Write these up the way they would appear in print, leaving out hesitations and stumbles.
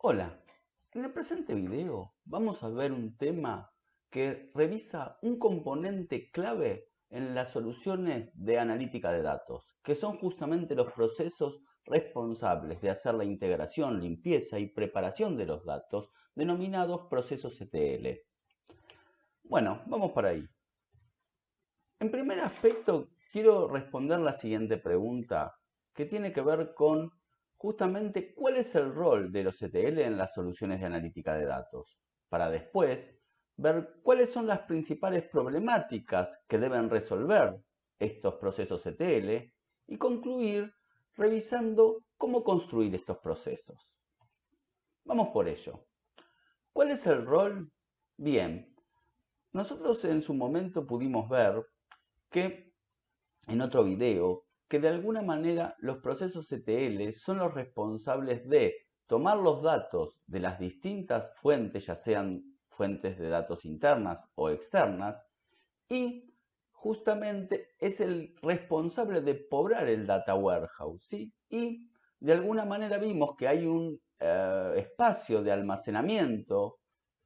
Hola, en el presente video vamos a ver un tema que revisa un componente clave en las soluciones de analítica de datos, que son justamente los procesos responsables de hacer la integración, limpieza y preparación de los datos, denominados procesos ETL. Bueno, vamos para ahí. En primer aspecto, quiero responder la siguiente pregunta, que tiene que ver con justamente cuál es el rol de los ETL en las soluciones de analítica de datos, para después ver cuáles son las principales problemáticas que deben resolver estos procesos ETL y concluir revisando cómo construir estos procesos. Vamos por ello. ¿Cuál es el rol? Bien, nosotros en su momento pudimos ver que en otro video que de alguna manera los procesos ETL son los responsables de tomar los datos de las distintas fuentes, ya sean fuentes de datos internas o externas, y justamente es el responsable de poblar el data warehouse, ¿sí? Y de alguna manera vimos que hay un espacio de almacenamiento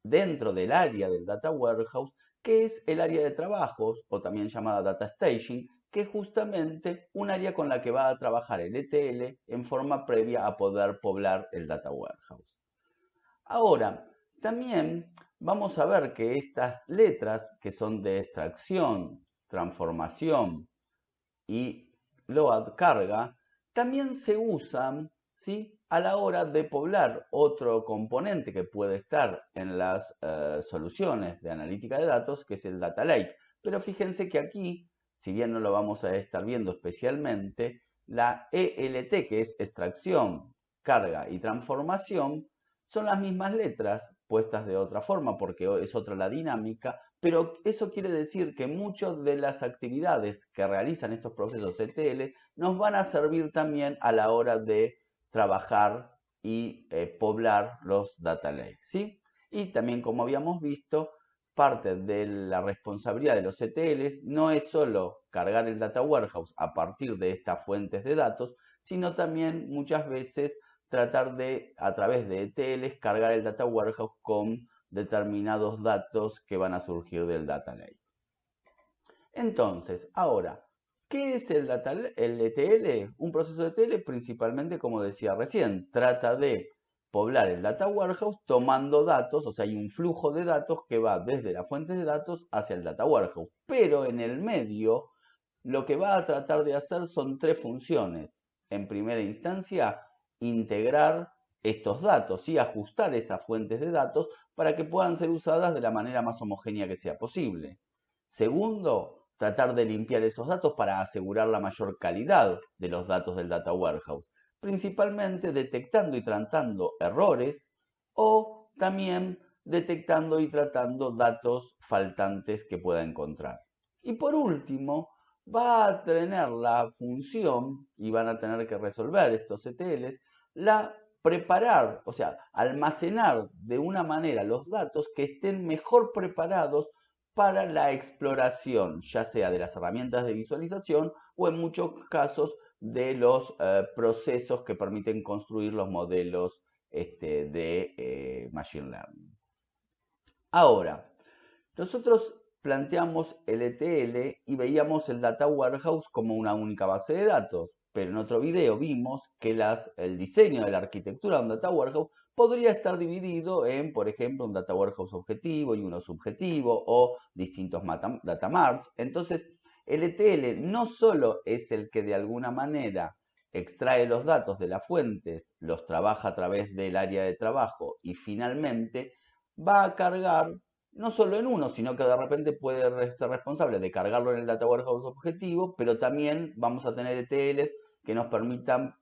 dentro del área del data warehouse, que es el área de trabajos, o también llamada data staging, que es justamente un área con la que va a trabajar el ETL en forma previa a poder poblar el data warehouse. Ahora, también vamos a ver que estas letras, que son de extracción, transformación y load carga, también se usan, ¿sí?, a la hora de poblar otro componente que puede estar en las soluciones de analítica de datos, que es el data lake. Pero fíjense que aquí, si bien no lo vamos a estar viendo especialmente, la ELT, que es extracción, carga y transformación, son las mismas letras puestas de otra forma porque es otra la dinámica, pero eso quiere decir que muchas de las actividades que realizan estos procesos ETL nos van a servir también a la hora de trabajar y poblar los data lakes, ¿sí? Y también, como habíamos visto, parte de la responsabilidad de los ETLs no es solo cargar el data warehouse a partir de estas fuentes de datos, sino también muchas veces tratar de, a través de ETLs, cargar el data warehouse con determinados datos que van a surgir del data lake. Entonces, ahora, ¿qué es el ETL? Un proceso de ETL principalmente, como decía recién, trata de poblar el data warehouse tomando datos, o sea, hay un flujo de datos que va desde la fuente de datos hacia el data warehouse. Pero en el medio, lo que va a tratar de hacer son tres funciones. En primera instancia, integrar estos datos y ajustar esas fuentes de datos para que puedan ser usadas de la manera más homogénea que sea posible. Segundo, tratar de limpiar esos datos para asegurar la mayor calidad de los datos del data warehouse, principalmente detectando y tratando errores o también detectando y tratando datos faltantes que pueda encontrar. Y por último, va a tener la función, y van a tener que resolver estos ETLs, la preparar, o sea, almacenar de una manera los datos que estén mejor preparados para la exploración, ya sea de las herramientas de visualización o en muchos casos de los procesos que permiten construir los modelos de Machine Learning. Ahora, nosotros planteamos el ETL y veíamos el Data Warehouse como una única base de datos, pero en otro video vimos que el diseño de la arquitectura de un Data Warehouse podría estar dividido en, por ejemplo, un Data Warehouse objetivo y uno subjetivo o distintos data marts. Entonces, el ETL no solo es el que de alguna manera extrae los datos de las fuentes, los trabaja a través del área de trabajo y finalmente va a cargar no solo en uno, sino que de repente puede ser responsable de cargarlo en el data warehouse objetivo, pero también vamos a tener ETLs que nos permitan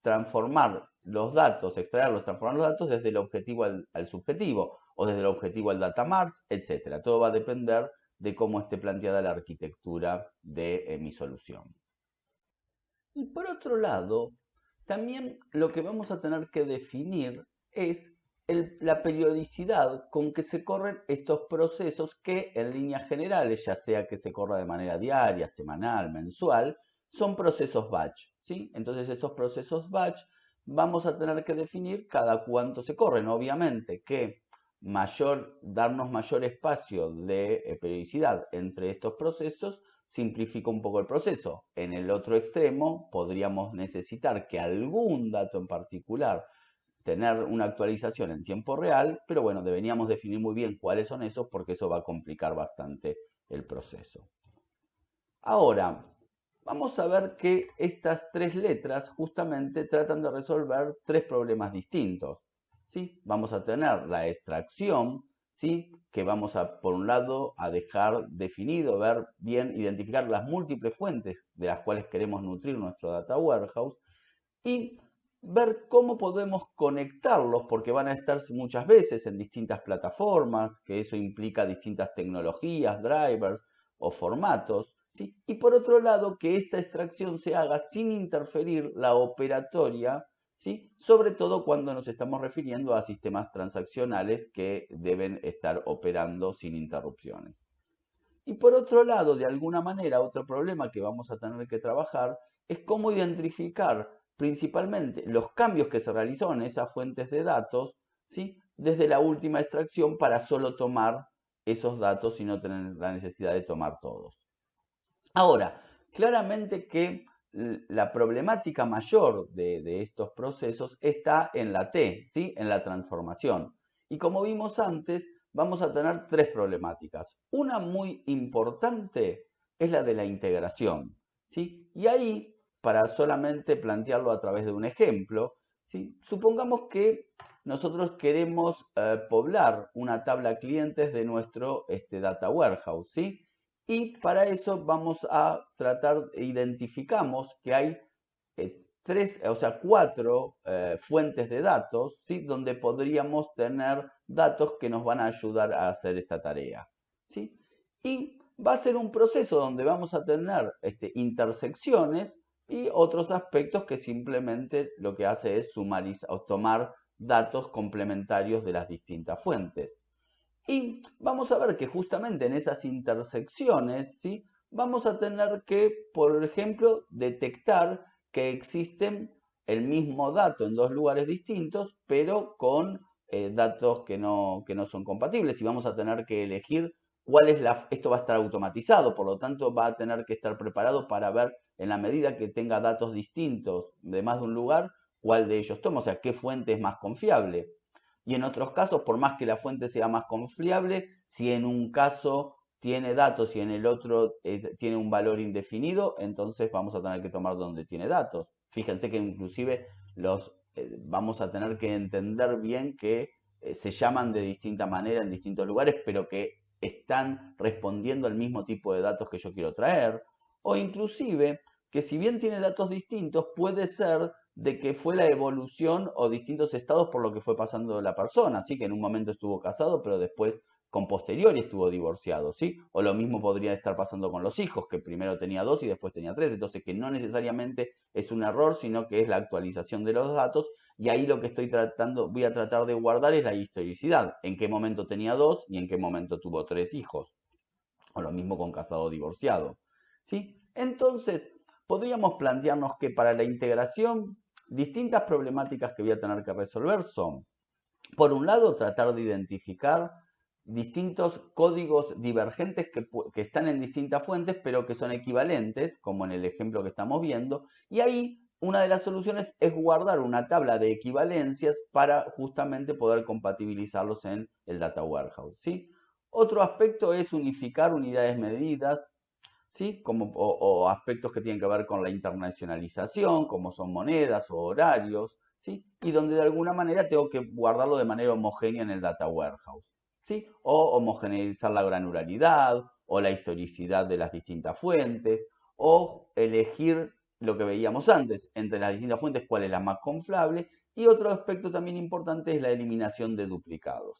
transformar los datos, extraerlos, transformar los datos desde el objetivo al subjetivo, o desde el objetivo al data mart, etc. Todo va a depender de cómo esté planteada la arquitectura de mi solución. Y por otro lado, también lo que vamos a tener que definir es la periodicidad con que se corren estos procesos que en líneas generales, ya sea que se corra de manera diaria, semanal, mensual, son procesos batch, ¿sí? Entonces estos procesos batch vamos a tener que definir cada cuánto se corren. Obviamente que darnos mayor espacio de periodicidad entre estos procesos simplifica un poco el proceso. En el otro extremo podríamos necesitar que algún dato en particular tener una actualización en tiempo real, pero bueno, deberíamos definir muy bien cuáles son esos porque eso va a complicar bastante el proceso. Ahora, vamos a ver que estas tres letras justamente tratan de resolver tres problemas distintos. ¿Sí? Vamos a tener la extracción, ¿sí? Que vamos a, por un lado, a dejar definido, ver bien, identificar las múltiples fuentes de las cuales queremos nutrir nuestro data warehouse y ver cómo podemos conectarlos, porque van a estar muchas veces en distintas plataformas, que eso implica distintas tecnologías, drivers o formatos, ¿sí? Y por otro lado, que esta extracción se haga sin interferir la operatoria, ¿sí? Sobre todo cuando nos estamos refiriendo a sistemas transaccionales que deben estar operando sin interrupciones. Y por otro lado, de alguna manera, otro problema que vamos a tener que trabajar es cómo identificar principalmente los cambios que se realizó en esas fuentes de datos, ¿sí? Desde la última extracción para solo tomar esos datos y no tener la necesidad de tomar todos. Ahora, claramente que la problemática mayor de estos procesos está en la T, ¿sí? En la transformación. Y como vimos antes, vamos a tener tres problemáticas. Una muy importante es la de la integración, ¿sí? Y ahí, para solamente plantearlo a través de un ejemplo, ¿sí? Supongamos que nosotros queremos poblar una tabla clientes de nuestro data warehouse, ¿sí? Y para eso vamos a tratar, identificamos que hay cuatro fuentes de datos, ¿sí? Donde podríamos tener datos que nos van a ayudar a hacer esta tarea, ¿sí? Y va a ser un proceso donde vamos a tener intersecciones y otros aspectos que simplemente lo que hace es sumarizar o tomar datos complementarios de las distintas fuentes. Y vamos a ver que justamente en esas intersecciones, ¿sí? Vamos a tener que, por ejemplo, detectar que existen el mismo dato en dos lugares distintos, pero con datos que no son compatibles. Y vamos a tener que elegir cuál es esto va a estar automatizado, por lo tanto va a tener que estar preparado para ver en la medida que tenga datos distintos de más de un lugar, cuál de ellos toma, o sea, qué fuente es más confiable. Y en otros casos, por más que la fuente sea más confiable, si en un caso tiene datos y en el otro tiene un valor indefinido, entonces vamos a tener que tomar donde tiene datos. Fíjense que inclusive vamos a tener que entender bien que se llaman de distinta manera en distintos lugares, pero que están respondiendo al mismo tipo de datos que yo quiero traer. O inclusive que si bien tiene datos distintos, puede ser de que fue la evolución o distintos estados por lo que fue pasando la persona, así que en un momento estuvo casado, pero después con posteriori estuvo divorciado, ¿sí? O lo mismo podría estar pasando con los hijos, que primero tenía dos y después tenía tres, entonces que no necesariamente es un error, sino que es la actualización de los datos, y ahí lo que voy a tratar de guardar es la historicidad, en qué momento tenía dos y en qué momento tuvo tres hijos, o lo mismo con casado o divorciado, ¿sí? Entonces, podríamos plantearnos que para la integración, distintas problemáticas que voy a tener que resolver son, por un lado, tratar de identificar distintos códigos divergentes que están en distintas fuentes, pero que son equivalentes, como en el ejemplo que estamos viendo, y ahí una de las soluciones es guardar una tabla de equivalencias para justamente poder compatibilizarlos en el data warehouse, ¿sí? Otro aspecto es unificar unidades medidas, ¿sí? O aspectos que tienen que ver con la internacionalización, como son monedas o horarios, ¿sí? Y donde de alguna manera tengo que guardarlo de manera homogénea en el data warehouse, ¿sí? O homogeneizar la granularidad o la historicidad de las distintas fuentes, o elegir lo que veíamos antes, entre las distintas fuentes, cuál es la más confiable, y otro aspecto también importante es la eliminación de duplicados.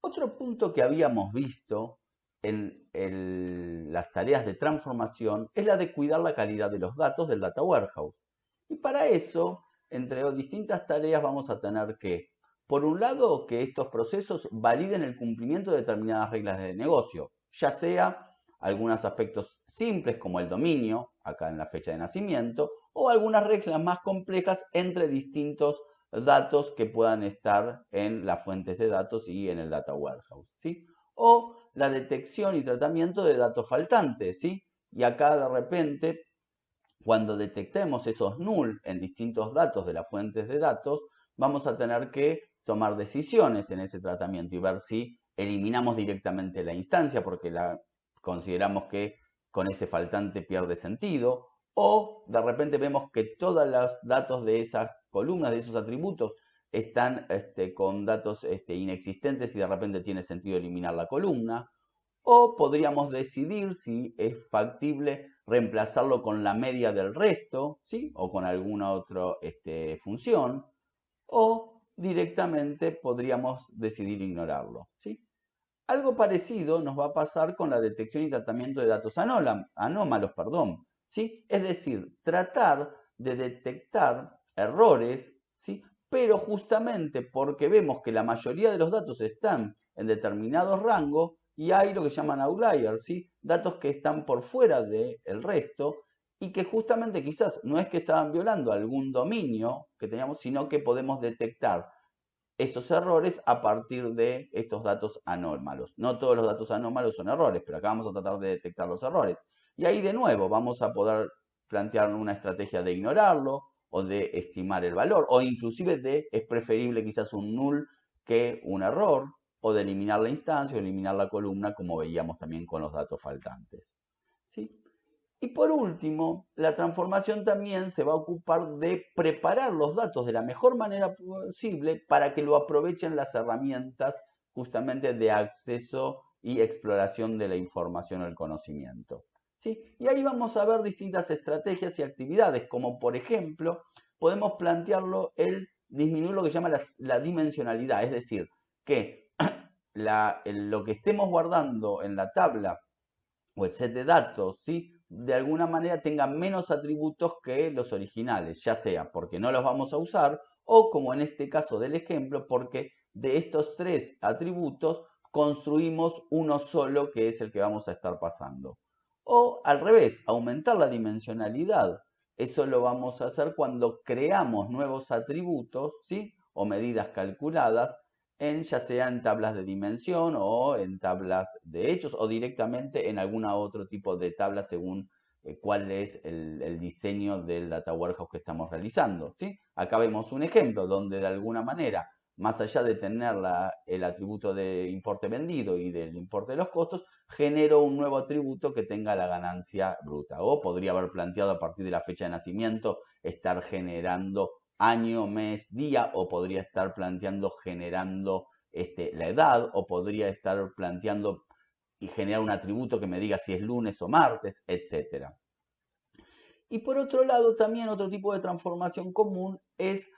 Otro punto que habíamos visto en las tareas de transformación es la de cuidar la calidad de los datos del data warehouse. Y para eso, entre distintas tareas vamos a tener que, por un lado, que estos procesos validen el cumplimiento de determinadas reglas de negocio, ya sea algunos aspectos simples como el dominio, acá en la fecha de nacimiento, o algunas reglas más complejas entre distintos datos que puedan estar en las fuentes de datos y en el data warehouse, ¿sí? O la detección y tratamiento de datos faltantes, ¿sí? Y acá de repente, cuando detectemos esos null en distintos datos de las fuentes de datos, vamos a tener que tomar decisiones en ese tratamiento y ver si eliminamos directamente la instancia porque consideramos que con ese faltante pierde sentido, o de repente vemos que todos los datos de esas columnas, de esos atributos, están con datos inexistentes y de repente tiene sentido eliminar la columna, o podríamos decidir si es factible reemplazarlo con la media del resto, ¿sí? O con alguna otra función, o directamente podríamos decidir ignorarlo, ¿sí? Algo parecido nos va a pasar con la detección y tratamiento de datos anómalos, perdón, ¿sí? Es decir, tratar de detectar errores, ¿sí? Pero justamente porque vemos que la mayoría de los datos están en determinados rangos y hay lo que llaman outliers, ¿sí? Datos que están por fuera del resto y que justamente quizás no es que estaban violando algún dominio que teníamos, sino que podemos detectar esos errores a partir de estos datos anómalos. No todos los datos anómalos son errores, pero acá vamos a tratar de detectar los errores. Y ahí de nuevo vamos a poder plantear una estrategia de ignorarlo o de estimar el valor, o inclusive es preferible quizás un null que un error, o de eliminar la instancia o eliminar la columna, como veíamos también con los datos faltantes. ¿Sí? Y por último, la transformación también se va a ocupar de preparar los datos de la mejor manera posible para que lo aprovechen las herramientas justamente de acceso y exploración de la información o el conocimiento. ¿Sí? Y ahí vamos a ver distintas estrategias y actividades, como por ejemplo, podemos plantearlo el disminuir lo que se llama la dimensionalidad, es decir, que lo que estemos guardando en la tabla o el set de datos, ¿sí? De alguna manera tengan menos atributos que los originales, ya sea porque no los vamos a usar o como en este caso del ejemplo, porque de estos tres atributos construimos uno solo que es el que vamos a estar pasando. O al revés, aumentar la dimensionalidad. Eso lo vamos a hacer cuando creamos nuevos atributos, ¿sí? O medidas calculadas ya sea en tablas de dimensión o en tablas de hechos o directamente en algún otro tipo de tabla según cuál es el diseño del data warehouse que estamos realizando, ¿sí? Acá vemos un ejemplo donde de alguna manera, más allá de tener el atributo de importe vendido y del importe de los costos, genero un nuevo atributo que tenga la ganancia bruta. O podría haber planteado a partir de la fecha de nacimiento estar generando año, mes, día, o podría estar planteando generando la edad, o podría estar planteando y generar un atributo que me diga si es lunes o martes, etc. Y por otro lado, también otro tipo de transformación común es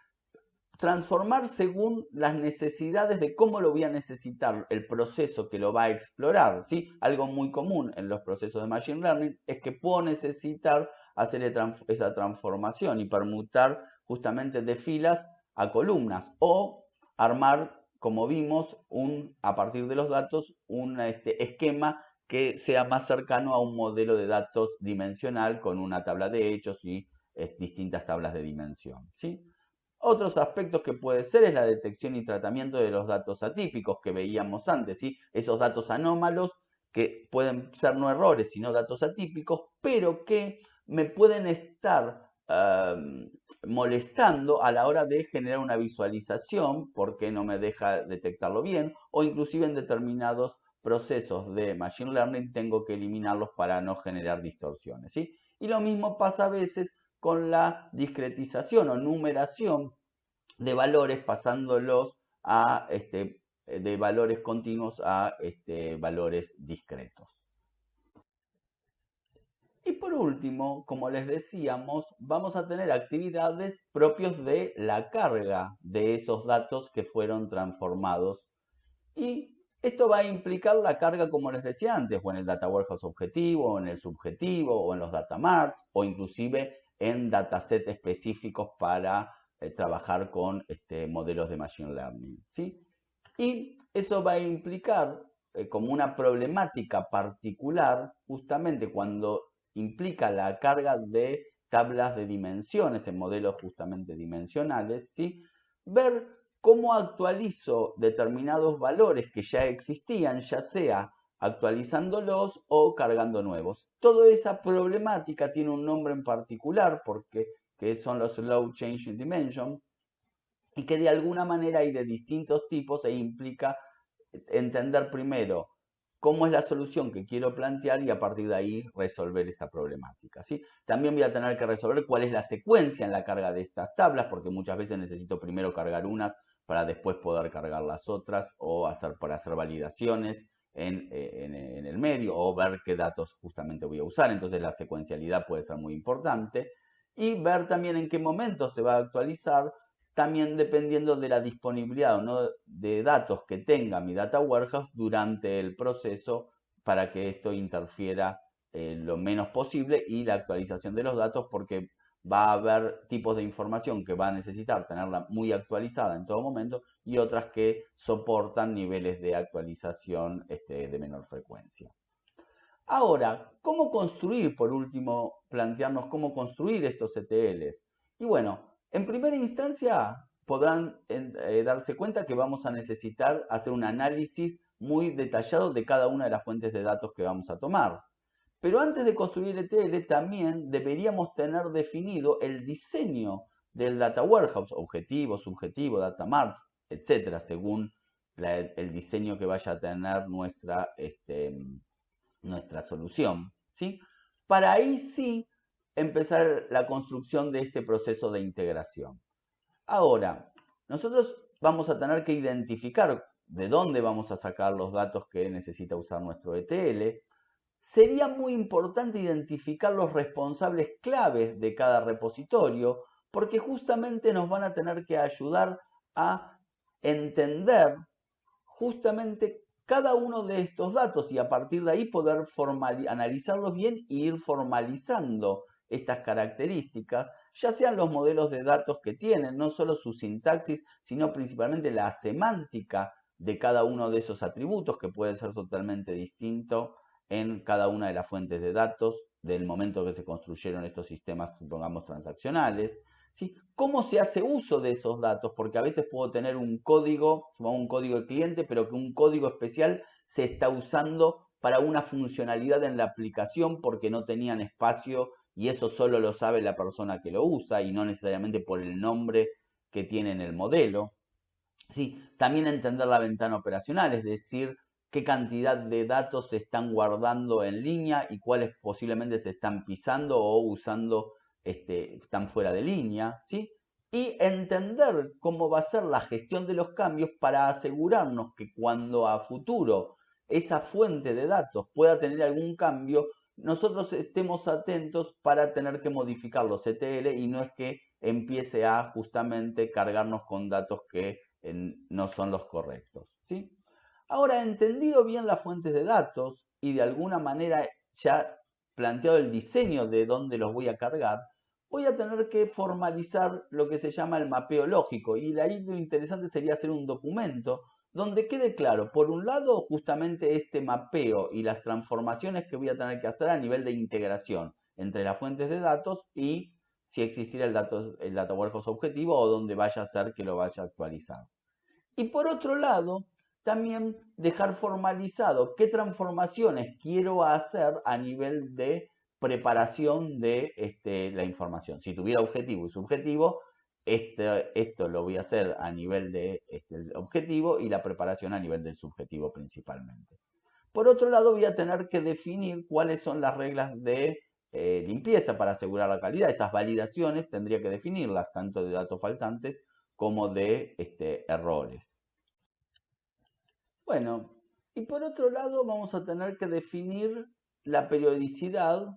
transformar según las necesidades de cómo lo voy a necesitar el proceso que lo va a explorar, ¿sí? Algo muy común en los procesos de Machine Learning es que puedo necesitar hacer esa transformación y permutar justamente de filas a columnas o armar, como vimos, a partir de los datos, un esquema que sea más cercano a un modelo de datos dimensional con una tabla de hechos y distintas tablas de dimensión, ¿sí? Otros aspectos que puede ser es la detección y tratamiento de los datos atípicos que veíamos antes, ¿sí? Esos datos anómalos que pueden ser no errores, sino datos atípicos, pero que me pueden estar molestando a la hora de generar una visualización porque no me deja detectarlo bien, o inclusive en determinados procesos de Machine Learning tengo que eliminarlos para no generar distorsiones, ¿sí? Y lo mismo pasa a veces con la discretización o numeración de valores, pasándolos de valores continuos a valores discretos. Y por último, como les decíamos, vamos a tener actividades propias de la carga de esos datos que fueron transformados. Y esto va a implicar la carga, como les decía antes, o en el Data Warehouse objetivo, o en el subjetivo, o en los data marts, o inclusive en datasets específicos para trabajar con modelos de Machine Learning, ¿sí? Y eso va a implicar como una problemática particular justamente cuando implica la carga de tablas de dimensiones en modelos justamente dimensionales, ¿sí? Ver cómo actualizo determinados valores que ya existían, ya sea actualizándolos o cargando nuevos. Toda esa problemática tiene un nombre en particular porque que son los Low Change in Dimension y que de alguna manera hay de distintos tipos e implica entender primero cómo es la solución que quiero plantear y a partir de ahí resolver esa problemática, ¿sí? También voy a tener que resolver cuál es la secuencia en la carga de estas tablas, porque muchas veces necesito primero cargar unas para después poder cargar las otras o para hacer validaciones en el medio o ver qué datos justamente voy a usar. Entonces la secuencialidad puede ser muy importante y ver también en qué momento se va a actualizar, también dependiendo de la disponibilidad o no de datos que tenga mi data warehouse durante el proceso para que esto interfiera lo menos posible y la actualización de los datos porque va a haber tipos de información que va a necesitar tenerla muy actualizada en todo momento y otras que soportan niveles de actualización de menor frecuencia. Ahora, ¿cómo construir? Por último, plantearnos cómo construir estos ETLs. Y bueno, en primera instancia podrán darse cuenta que vamos a necesitar hacer un análisis muy detallado de cada una de las fuentes de datos que vamos a tomar. Pero antes de construir ETL también deberíamos tener definido el diseño del data warehouse, objetivo, subjetivo, data marts, etcétera, según el diseño que vaya a tener nuestra solución, ¿sí? Para ahí sí empezar la construcción de este proceso de integración. Ahora, nosotros vamos a tener que identificar de dónde vamos a sacar los datos que necesita usar nuestro ETL. Sería muy importante identificar los responsables claves de cada repositorio, porque justamente nos van a tener que ayudar a entender justamente cada uno de estos datos y a partir de ahí poder analizarlos bien e ir formalizando estas características, ya sean los modelos de datos que tienen, no solo su sintaxis, sino principalmente la semántica de cada uno de esos atributos, que puede ser totalmente distinto en cada una de las fuentes de datos del momento que se construyeron estos sistemas, supongamos, transaccionales. ¿Sí? ¿Cómo se hace uso de esos datos? Porque a veces puedo tener un código, un código de cliente, pero que un código especial se está usando para una funcionalidad en la aplicación porque no tenían espacio y eso solo lo sabe la persona que lo usa y no necesariamente por el nombre que tiene en el modelo. ¿Sí? También entender la ventana operacional, es decir, qué cantidad de datos se están guardando en línea y cuáles posiblemente se están pisando o usando están fuera de línea, ¿sí? Y entender cómo va a ser la gestión de los cambios para asegurarnos que cuando a futuro esa fuente de datos pueda tener algún cambio, nosotros estemos atentos para tener que modificar los ETL y no es que empiece a justamente cargarnos con datos que no son los correctos, ¿sí? Ahora, entendido bien las fuentes de datos y de alguna manera ya planteado el diseño de dónde los voy a cargar, voy a tener que formalizar lo que se llama el mapeo lógico. Y ahí lo interesante sería hacer un documento donde quede claro, por un lado, justamente este mapeo y las transformaciones que voy a tener que hacer a nivel de integración entre las fuentes de datos y si existiera el data warehouse objetivo o donde vaya a ser que lo vaya a actualizar. Y por otro lado, también dejar formalizado qué transformaciones quiero hacer a nivel de preparación de la información. Si tuviera objetivo y subjetivo, esto lo voy a hacer a nivel de objetivo y la preparación a nivel del subjetivo principalmente. Por otro lado, voy a tener que definir cuáles son las reglas de limpieza para asegurar la calidad. Esas validaciones tendría que definirlas, tanto de datos faltantes como de errores. Bueno, y por otro lado vamos a tener que definir la periodicidad,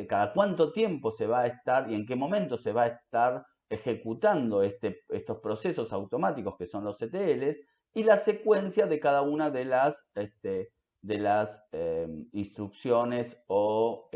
cada cuánto tiempo se va a estar y en qué momento se va a estar ejecutando estos procesos automáticos que son los ETLs y la secuencia de cada una de las instrucciones o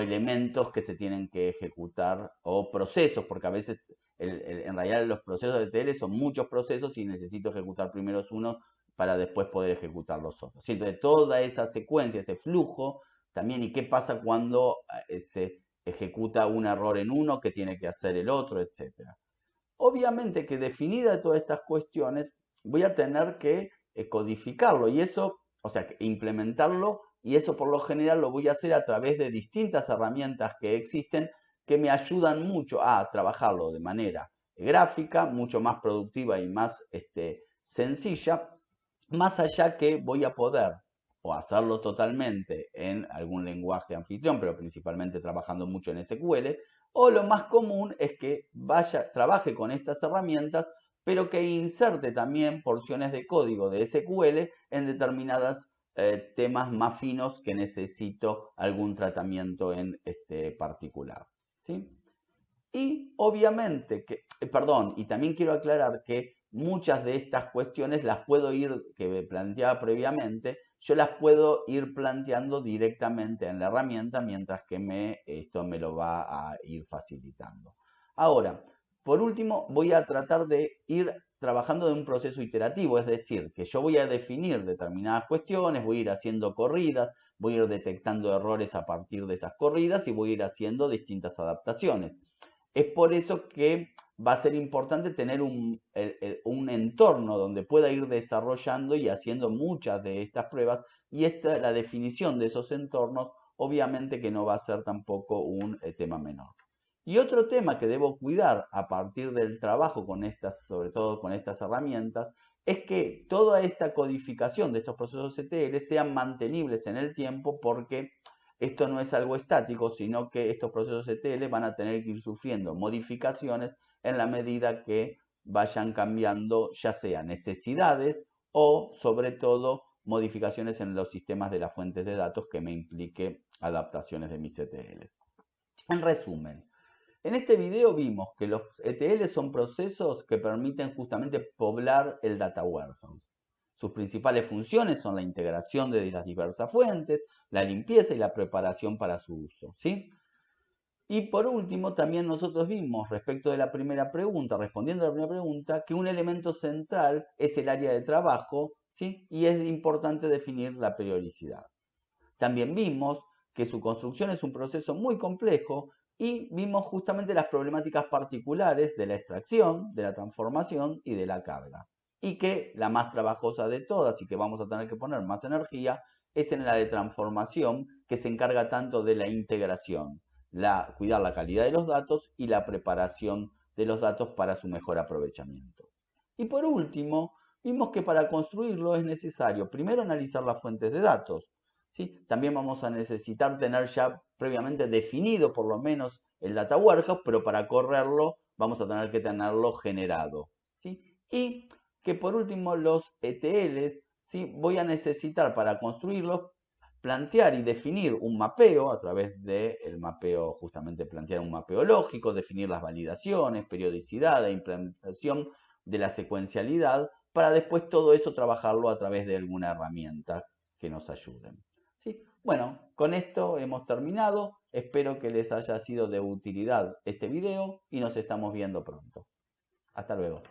elementos que se tienen que ejecutar o procesos, porque a veces en realidad los procesos de ETL son muchos procesos y necesito ejecutar primero uno para después poder ejecutar los otros. Entonces, toda esa secuencia, ese flujo, también, y qué pasa cuando se ejecuta un error en uno, qué tiene que hacer el otro, etcétera. Obviamente que definida todas estas cuestiones, voy a tener que codificarlo y eso, o sea, implementarlo, y eso por lo general lo voy a hacer a través de distintas herramientas que existen que me ayudan mucho a trabajarlo de manera gráfica, mucho más productiva y más sencilla, más allá que voy a poder o hacerlo totalmente en algún lenguaje anfitrión, pero principalmente trabajando mucho en SQL, o lo más común es que trabaje con estas herramientas, pero que inserte también porciones de código de SQL en determinados temas más finos que necesito algún tratamiento en particular. ¿Sí? Y obviamente y también quiero aclarar que muchas de estas cuestiones las puedo que me planteaba previamente, yo las puedo ir planteando directamente en la herramienta mientras que esto me lo va a ir facilitando. Ahora, por último, voy a tratar de ir trabajando de un proceso iterativo, es decir, que yo voy a definir determinadas cuestiones, voy a ir haciendo corridas, voy a ir detectando errores a partir de esas corridas y voy a ir haciendo distintas adaptaciones. Es por eso que va a ser importante tener un entorno donde pueda ir desarrollando y haciendo muchas de estas pruebas, y la definición de esos entornos obviamente que no va a ser tampoco un tema menor. Y otro tema que debo cuidar a partir del trabajo con sobre todo con estas herramientas, es que toda esta codificación de estos procesos ETL sean mantenibles en el tiempo, porque esto no es algo estático, sino que estos procesos ETL van a tener que ir sufriendo modificaciones en la medida que vayan cambiando, ya sea necesidades o, sobre todo, modificaciones en los sistemas de las fuentes de datos que me implique adaptaciones de mis ETLs. En resumen, en este video vimos que los ETL son procesos que permiten justamente poblar el data warehouse. Sus principales funciones son la integración de las diversas fuentes, la limpieza y la preparación para su uso, ¿sí? Y por último, también nosotros vimos respecto de la primera pregunta, respondiendo a la primera pregunta, que un elemento central es el área de trabajo, ¿sí? Y es importante definir la periodicidad. También vimos que su construcción es un proceso muy complejo y vimos justamente las problemáticas particulares de la extracción, de la transformación y de la carga. Y que la más trabajosa de todas y que vamos a tener que poner más energía es en la de transformación, que se encarga tanto de la integración, cuidar la calidad de los datos y la preparación de los datos para su mejor aprovechamiento. Y por último, vimos que para construirlo es necesario primero analizar las fuentes de datos, ¿sí? También vamos a necesitar tener ya previamente definido por lo menos el data warehouse, pero para correrlo vamos a tener que tenerlo generado, ¿sí? Y que por último los ETLs, ¿sí? Voy a necesitar para construirlos plantear y definir un mapeo a través del mapeo, justamente plantear un mapeo lógico, definir las validaciones, periodicidad e implementación de la secuencialidad, para después todo eso trabajarlo a través de alguna herramienta que nos ayuden. ¿Sí? Bueno, con esto hemos terminado. Espero que les haya sido de utilidad este video y nos estamos viendo pronto. Hasta luego.